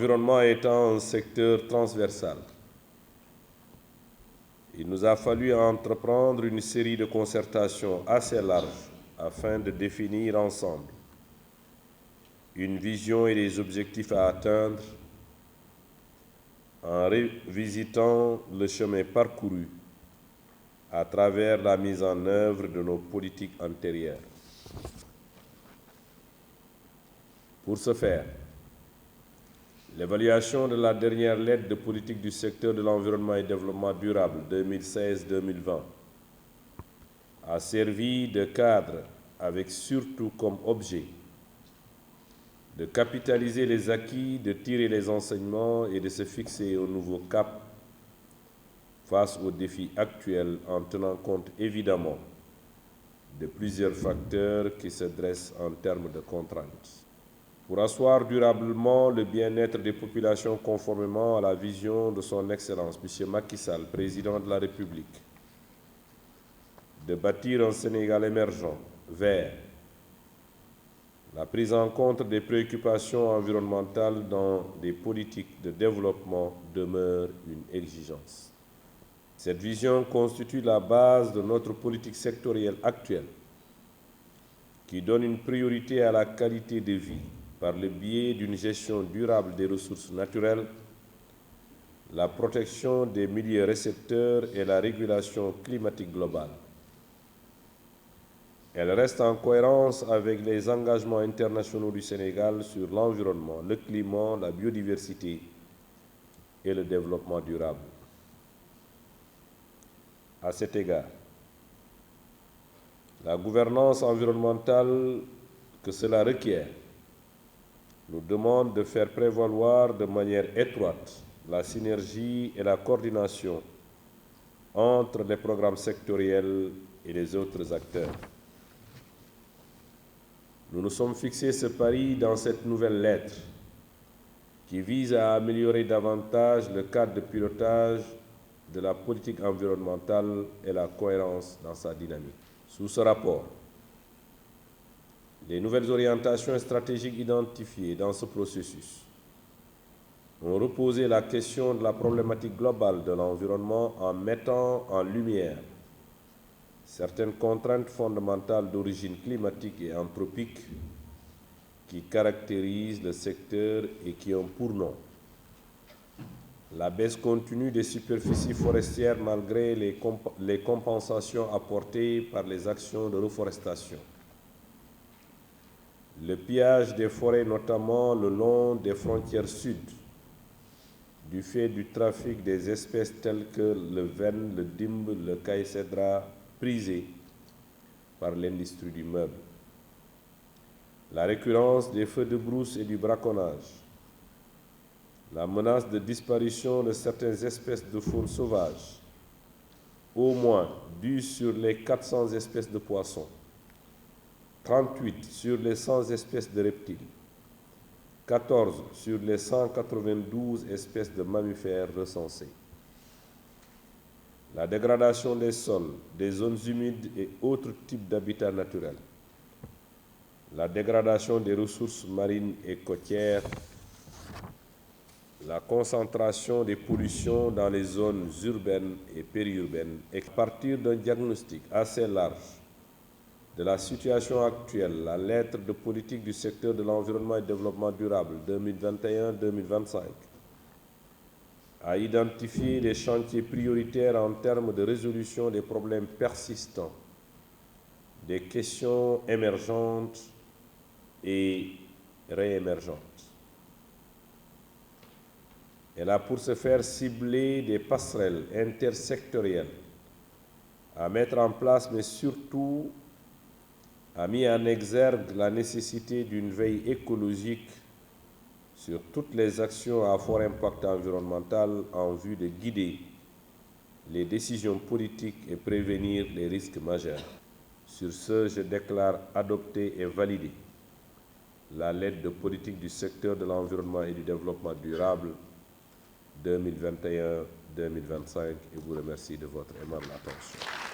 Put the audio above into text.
L'environnement étant un secteur transversal, il nous a fallu entreprendre une série de concertations assez larges afin de définir ensemble une vision et des objectifs à atteindre en revisitant le chemin parcouru à travers la mise en œuvre de nos politiques antérieures. Pour ce faire, l'évaluation de la dernière lettre de politique du secteur de l'environnement et développement durable 2016-2020 a servi de cadre avec surtout comme objet de capitaliser les acquis, de tirer les enseignements et de se fixer un nouveau cap face aux défis actuels en tenant compte évidemment de plusieurs facteurs qui se dressent en termes de contraintes. Pour asseoir durablement le bien-être des populations conformément à la vision de son Excellence, M. Macky Sall, Président de la République, de bâtir un Sénégal émergent, vert, la prise en compte des préoccupations environnementales dans des politiques de développement demeure une exigence. Cette vision constitue la base de notre politique sectorielle actuelle, qui donne une priorité à la qualité de vie par le biais d'une gestion durable des ressources naturelles, la protection des milieux récepteurs et la régulation climatique globale. Elle reste en cohérence avec les engagements internationaux du Sénégal sur l'environnement, le climat, la biodiversité et le développement durable. À cet égard, la gouvernance environnementale que cela requiert nous demande de faire prévaloir de manière étroite la synergie et la coordination entre les programmes sectoriels et les autres acteurs. Nous nous sommes fixés ce pari dans cette nouvelle lettre qui vise à améliorer davantage le cadre de pilotage de la politique environnementale et la cohérence dans sa dynamique. Sous ce rapport, les nouvelles orientations stratégiques identifiées dans ce processus ont reposé la question de la problématique globale de l'environnement en mettant en lumière certaines contraintes fondamentales d'origine climatique et anthropique qui caractérisent le secteur et qui ont pour nom la baisse continue des superficies forestières malgré les compensations apportées par les actions de reforestation, le pillage des forêts notamment le long des frontières sud du fait du trafic des espèces telles que le vène, le dimbe, le caïcédra prisés par l'industrie du meuble, la récurrence des feux de brousse et du braconnage, la menace de disparition de certaines espèces de faune sauvage, au moins 10 sur les 400 espèces de poissons, 38 sur les 100 espèces de reptiles, 14 sur les 192 espèces de mammifères recensées. La dégradation des sols, des zones humides et autres types d'habitats naturels, la dégradation des ressources marines et côtières, la concentration des pollutions dans les zones urbaines et périurbaines, et à partir d'un diagnostic assez large de la situation actuelle, la lettre de politique du secteur de l'environnement et du développement durable 2021-2025 a identifié les chantiers prioritaires en termes de résolution des problèmes persistants, des questions émergentes et réémergentes. Elle a pour ce faire ciblé des passerelles intersectorielles à mettre en place, mais surtout a mis en exergue la nécessité d'une veille écologique sur toutes les actions à fort impact environnemental en vue de guider les décisions politiques et prévenir les risques majeurs. Sur ce, je déclare adopter et valider la lettre de politique du secteur de l'environnement et du développement durable 2021-2025 et vous remercie de votre aimable attention.